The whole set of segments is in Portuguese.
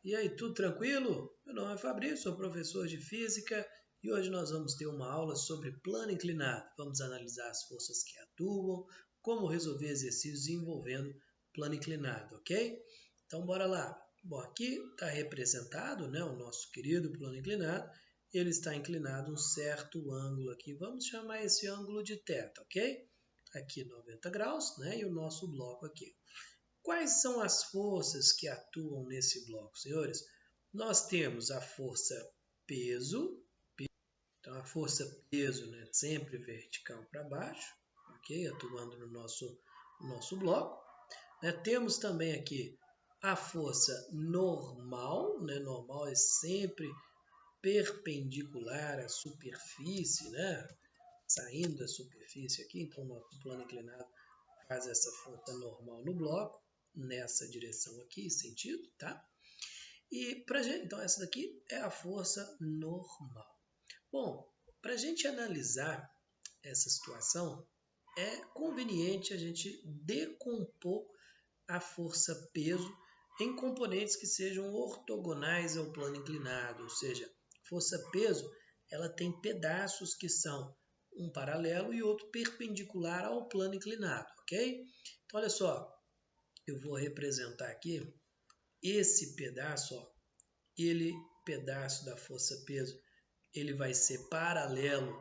E aí, tudo tranquilo? Meu nome é Fabrício, sou professor de Física e hoje nós vamos ter uma aula sobre plano inclinado. Vamos analisar as forças que atuam, como resolver exercícios envolvendo plano inclinado, ok? Então, bora lá. Bom, aqui está representado, né, o nosso querido plano inclinado. Ele está inclinado um certo ângulo aqui. Vamos chamar esse ângulo de θ, ok? Aqui 90 graus, né, e o nosso bloco aqui. Quais são as forças que atuam nesse bloco, senhores? Nós temos a força peso, então a força peso, né, sempre vertical para baixo, ok? Atuando no nosso bloco. Temos também aqui a força normal, né? Normal é sempre perpendicular à superfície, né? Saindo da superfície aqui, então o nosso plano inclinado faz essa força normal no bloco, nessa direção aqui, sentido, tá? E pra gente, então essa daqui é a força normal. Bom, para a gente analisar essa situação, é conveniente a gente decompor a força peso em componentes que sejam ortogonais ao plano inclinado, ou seja, força peso ela tem pedaços que são um paralelo e outro perpendicular ao plano inclinado, ok? Então, olha só, eu vou representar aqui esse pedaço, ó, pedaço da força-peso, ele vai ser paralelo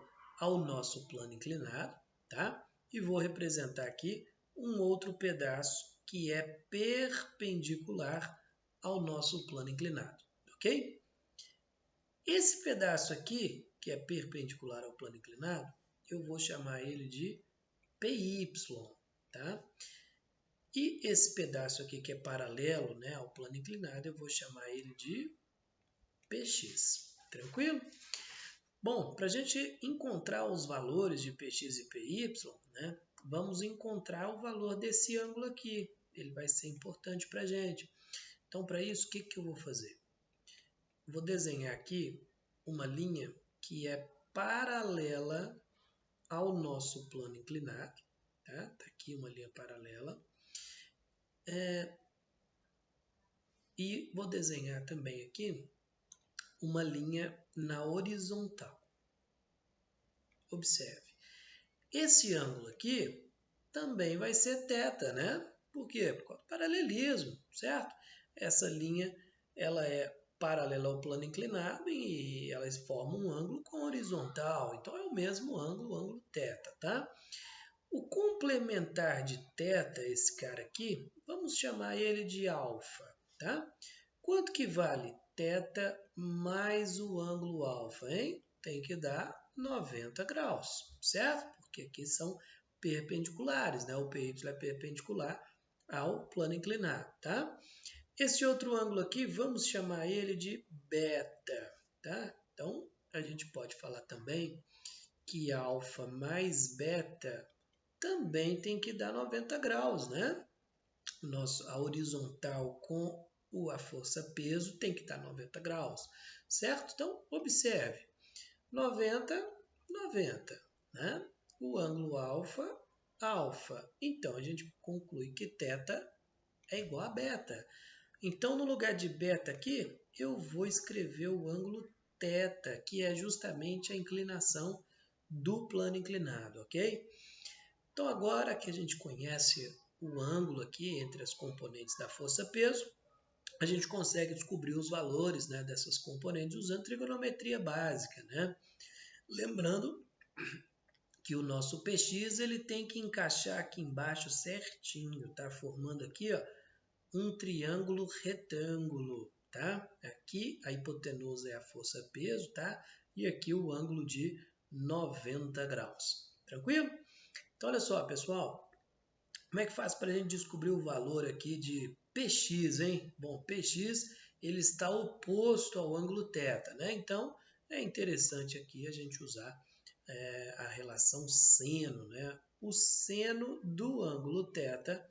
ao nosso plano inclinado, tá? E vou representar aqui um outro pedaço que é perpendicular ao nosso plano inclinado, ok? Esse pedaço aqui, que é perpendicular ao plano inclinado, eu vou chamar ele de PY, tá? E esse pedaço aqui que é paralelo, né, ao plano inclinado, eu vou chamar ele de PX. Tranquilo? Bom, para a gente encontrar os valores de PX e PY, né, vamos encontrar o valor desse ângulo aqui. Ele vai ser importante para a gente. Então, para isso, o que eu vou fazer? Vou desenhar aqui uma linha que é paralela ao nosso plano inclinado. Tá? Tá aqui uma linha paralela. E vou desenhar também aqui uma linha na horizontal. Observe. Esse ângulo aqui também vai ser θ, né? Por quê? Por causa do paralelismo, certo? Essa linha ela é paralela ao plano inclinado e elas formam um ângulo com horizontal. Então é o mesmo ângulo, o ângulo θ, tá? O complementar de θ, esse cara aqui, vamos chamar ele de alfa, tá? Quanto que vale θ mais o ângulo alfa, hein? Tem que dar 90 graus, certo? Porque aqui são perpendiculares, né? O PY é perpendicular ao plano inclinado, tá? Esse outro ângulo aqui, vamos chamar ele de beta, tá? Então, a gente pode falar também que alfa mais beta também tem que dar 90 graus, né? A horizontal com a força-peso tem que dar 90 graus, certo? Então, observe, 90, 90, né? O ângulo alfa, alfa. Então, a gente conclui que θ é igual a beta. Então, no lugar de beta aqui, eu vou escrever o ângulo θ, que é justamente a inclinação do plano inclinado, ok? Então, agora que a gente conhece o ângulo aqui entre as componentes da força-peso, a gente consegue descobrir os valores, né, dessas componentes usando trigonometria básica, né? Lembrando que o nosso PX ele tem que encaixar aqui embaixo certinho, tá? Formando aqui, ó, um triângulo retângulo, tá? Aqui a hipotenusa é a força-peso, tá? E aqui o ângulo de 90 graus. Tranquilo? Então, olha só, pessoal. Como é que faz para a gente descobrir o valor aqui de PX, hein? Bom, PX ele está oposto ao ângulo θ, né? Então, é interessante aqui a gente usar a relação seno, né? O seno do ângulo θ,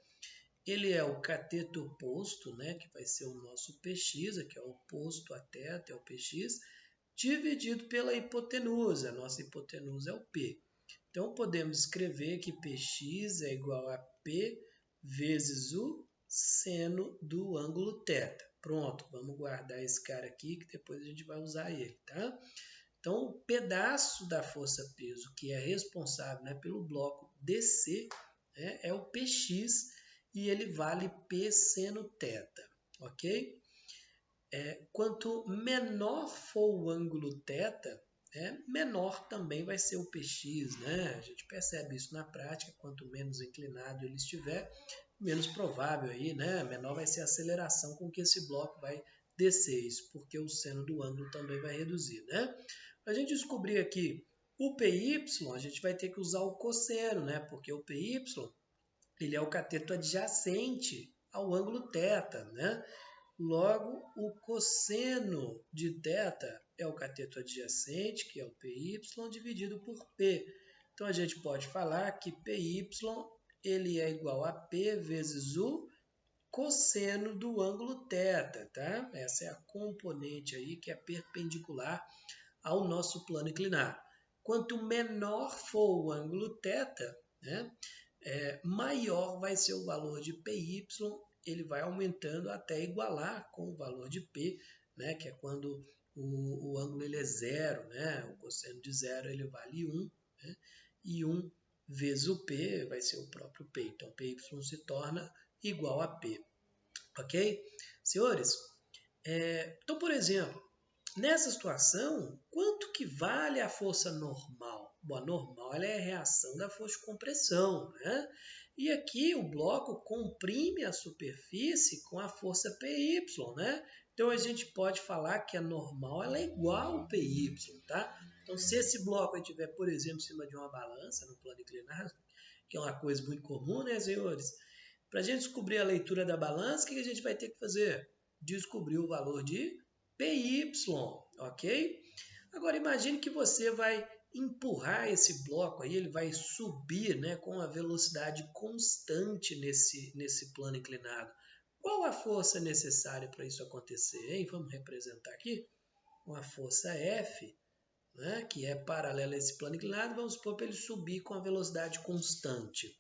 ele é o cateto oposto, né? Que vai ser o nosso PX, aqui é o oposto a θ, é o PX, dividido pela hipotenusa. A nossa hipotenusa é o P. Então, podemos escrever que PX é igual a P vezes o seno do ângulo θ. Pronto, vamos guardar esse cara aqui que depois a gente vai usar ele, tá? Então, o pedaço da força-peso que é responsável, né, pelo bloco DC, né, é o PX e ele vale P seno θ, ok? Quanto menor for o ângulo θ, menor também vai ser o PX, né? A gente percebe isso na prática, quanto menos inclinado ele estiver, menos provável aí, né? Menor vai ser a aceleração com que esse bloco vai descer, isso porque o seno do ângulo também vai reduzir, né? Para a gente descobrir aqui o PY, a gente vai ter que usar o cosseno, né? Porque o PY ele é o cateto adjacente ao ângulo θ, né? Logo, o cosseno de θ é o cateto adjacente, que é o PY, dividido por P. Então, a gente pode falar que PY ele é igual a P vezes o cosseno do ângulo θ, tá? Essa é a componente aí que é perpendicular ao nosso plano inclinado. Quanto menor for o ângulo θ, né, maior vai ser o valor de PY, ele vai aumentando até igualar com o valor de P, né, que é quando o ângulo ele é zero, né, o cosseno de zero ele vale 1, né, e 1 vezes o P vai ser o próprio P, então PY se torna igual a P, ok? Senhores, então, por exemplo, nessa situação, quanto que vale a força normal? Bom, a normal ela é a reação da força de compressão, né? E aqui o bloco comprime a superfície com a força PY, né? Então a gente pode falar que a normal ela é igual ao PY, tá? Então se esse bloco estiver, por exemplo, em cima de uma balança no plano inclinado, que é uma coisa muito comum, né, senhores? Para a gente descobrir a leitura da balança, o que a gente vai ter que fazer? Descobrir o valor de PY, ok? Agora imagine que você vai empurrar esse bloco aí, ele vai subir, né, com uma velocidade constante nesse plano inclinado. Qual a força necessária para isso acontecer, hein? Vamos representar aqui uma força F, né, que é paralela a esse plano inclinado, vamos supor para ele subir com a velocidade constante.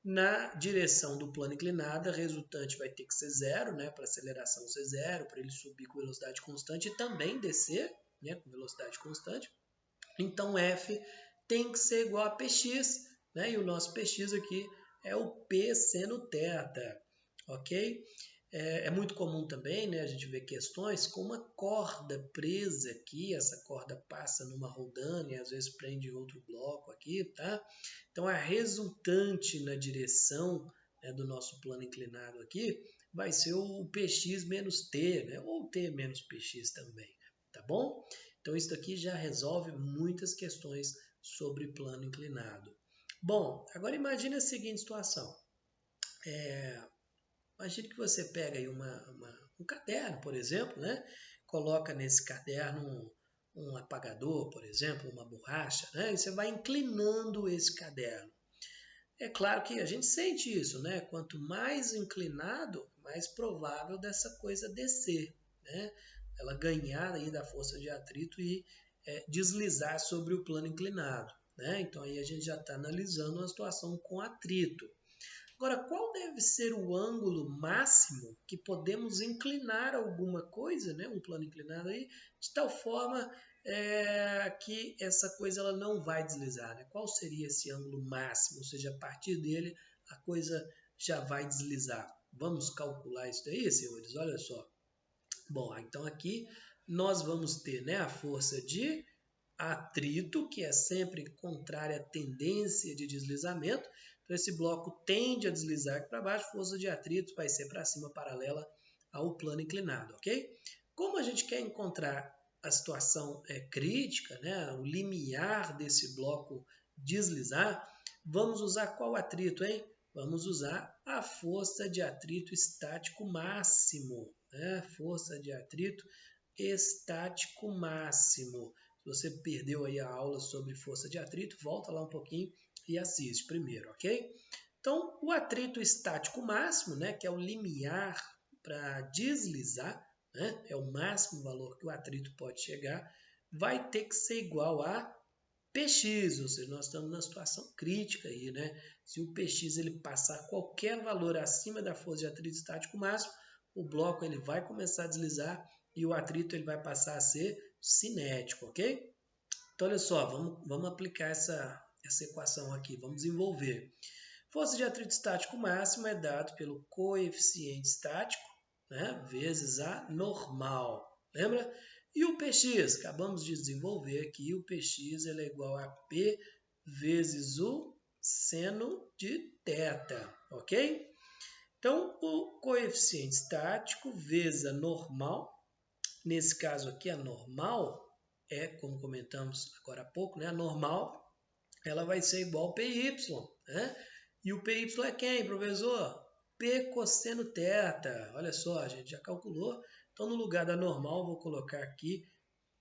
Na direção do plano inclinado, a resultante vai ter que ser zero, né, para a aceleração ser zero, para ele subir com velocidade constante e também descer, né, com velocidade constante. Então, F tem que ser igual a Px, né, e o nosso Px aqui é o P seno θ, ok? É muito comum também, né, a gente ver questões com uma corda presa aqui, essa corda passa numa roldana e às vezes prende em outro bloco aqui, tá? Então a resultante na direção, né, do nosso plano inclinado aqui vai ser o Px menos T, né, ou T menos Px também, tá bom? Então isso aqui já resolve muitas questões sobre plano inclinado. Bom, agora imagine a seguinte situação. Imagine que você pega aí um caderno, por exemplo, né? Coloca nesse caderno um apagador, por exemplo, uma borracha, né? E você vai inclinando esse caderno. É claro que a gente sente isso, né? Quanto mais inclinado, mais provável dessa coisa descer, né? Ela ganhar aí da força de atrito e deslizar sobre o plano inclinado, né? Então aí a gente já está analisando uma situação com atrito. Agora, qual deve ser o ângulo máximo que podemos inclinar alguma coisa, né, um plano inclinado aí, de tal forma que essa coisa ela não vai deslizar, né? Qual seria esse ângulo máximo? Ou seja, a partir dele a coisa já vai deslizar. Vamos calcular isso daí, senhores? Olha só. Bom, então aqui nós vamos ter, né, a força de atrito, que é sempre contrária à tendência de deslizamento. Então, esse bloco tende a deslizar aqui para baixo, força de atrito vai ser para cima, paralela ao plano inclinado, ok? Como a gente quer encontrar a situação crítica, né, o limiar desse bloco deslizar, vamos usar qual atrito, hein? Vamos usar a força de atrito estático máximo, né? Força de atrito estático máximo. Se você perdeu aí a aula sobre força de atrito, volta lá um pouquinho e assiste primeiro, ok? Então, o atrito estático máximo, né, que é o limiar para deslizar, né, é o máximo valor que o atrito pode chegar, vai ter que ser igual a Px, ou seja, nós estamos numa situação crítica aí, né? Se o Px ele passar qualquer valor acima da força de atrito estático máximo, o bloco ele vai começar a deslizar e o atrito ele vai passar a ser cinético, ok? Então, olha só, vamos aplicar essa equação aqui, vamos desenvolver. Força de atrito estático máximo é dado pelo coeficiente estático, né, vezes a normal, lembra? E o Px, acabamos de desenvolver aqui, o Px ele é igual a P vezes o seno de θ, ok? Então, o coeficiente estático vezes a normal, nesse caso aqui a normal é, como comentamos agora há pouco, né, a normal ela vai ser igual a PY, né? E o PY é quem, professor? P cosseno θ. Olha só, a gente já calculou. Então, no lugar da normal, vou colocar aqui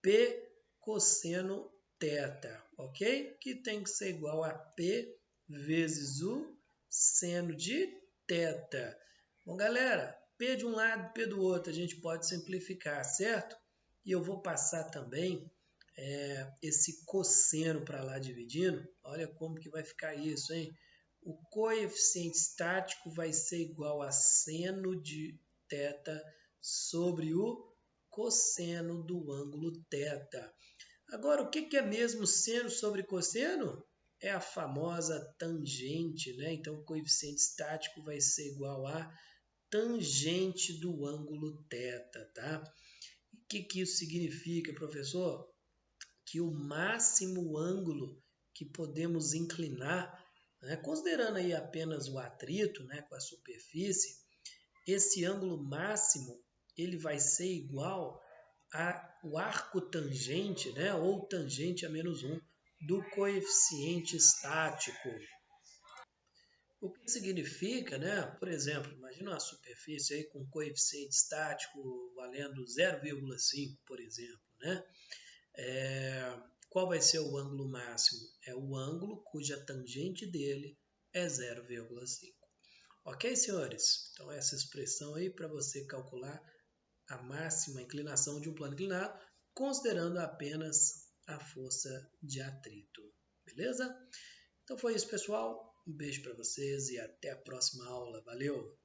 P cosseno θ, ok? Que tem que ser igual a P vezes o seno de θ. Bom, galera, P de um lado, P do outro, a gente pode simplificar, certo? E eu vou passar também esse cosseno para lá dividindo. Olha como que vai ficar isso, hein? O coeficiente estático vai ser igual a seno de θ sobre o cosseno do ângulo θ. Agora, o que é mesmo seno sobre cosseno? É a famosa tangente, né? Então, o coeficiente estático vai ser igual a tangente do ângulo θ, tá? O que isso significa, professor? Que o máximo ângulo que podemos inclinar, né, considerando aí apenas o atrito, né, com a superfície, esse ângulo máximo ele vai ser igual ao arco tangente, né, ou tangente a menos 1 do coeficiente estático. O que significa, né, por exemplo, imagina uma superfície aí com coeficiente estático valendo 0,5, por exemplo, né? Qual vai ser o ângulo máximo? É o ângulo cuja tangente dele é 0,5. Ok, senhores? Então, essa expressão aí para você calcular a máxima inclinação de um plano inclinado, considerando apenas a força de atrito. Beleza? Então foi isso, pessoal. Um beijo para vocês e até a próxima aula. Valeu!